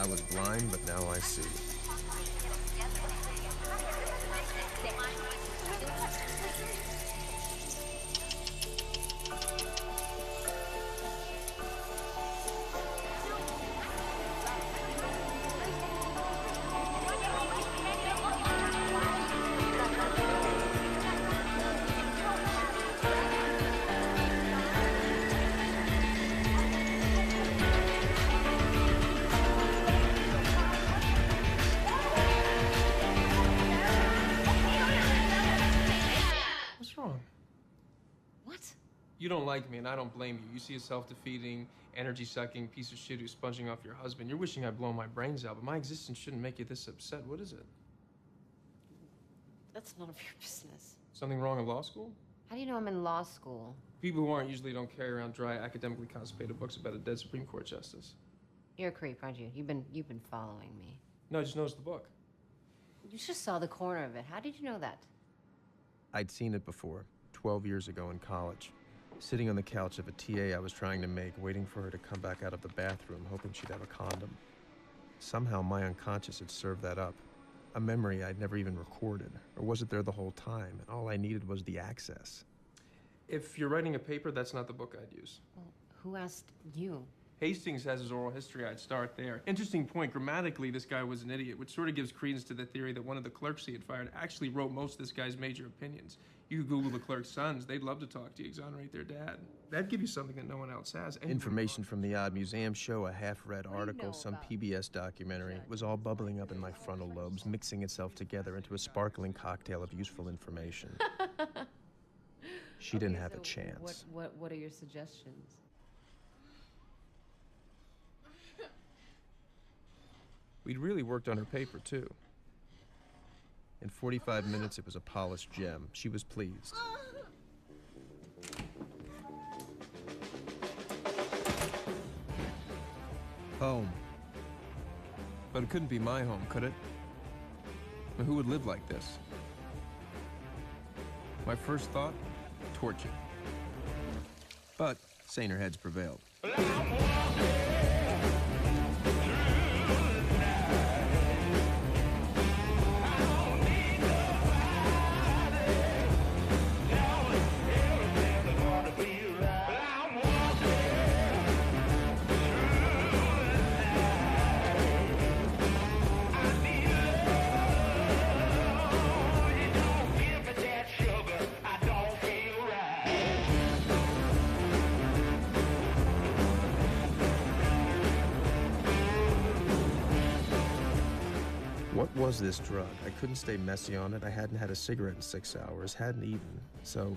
I was blind, but now I see. You don't like me, and I don't blame you. You see a self-defeating, energy-sucking piece of shit who's sponging off your husband. You're wishing I'd blow my brains out, but my existence shouldn't make you this upset. What is it? That's none of your business. Something wrong in law school? How do you know I'm in law school? People who aren't usually don't carry around dry, academically constipated books about a dead Supreme Court justice. You're a creep, aren't you? You've been following me. No, I just noticed the book. You just saw the corner of it. How did you know that? I'd seen it before, 12 years ago in college. Sitting on the couch of a TA I was trying to make, waiting for her to come back out of the bathroom, hoping she'd have a condom. Somehow my unconscious had served that up. A memory I'd never even recorded. Or was it there the whole time, and all I needed was the access? If you're writing a paper, that's not the book I'd use. Well, who asked you? Hastings has his oral history. I'd start there. Interesting point. Grammatically, this guy was an idiot, which sort of gives credence to the theory that one of the clerks he had fired actually wrote most of this guy's major opinions. You could Google the clerk's sons. They'd love to talk to you, exonerate their dad. That'd give you something that no one else has. Information from the Odd Museum show, a half-read article, some PBS documentary. It was all bubbling up in my frontal lobes, mixing itself together into a sparkling cocktail of useful information. She didn't have a chance. What are your suggestions? We'd really worked on her paper, too. In 45 minutes, it was a polished gem. She was pleased. Home. But it couldn't be my home, could it? But who would live like this? My first thought, torture. But saner heads prevailed. What was this drug? I couldn't stay messy on it. I hadn't had a cigarette in 6 hours, hadn't eaten. So,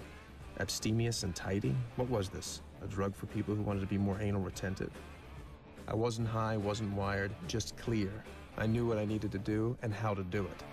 abstemious and tidy? What was this? A drug for people who wanted to be more anal retentive? I wasn't high, wasn't wired, just clear. I knew what I needed to do and how to do it.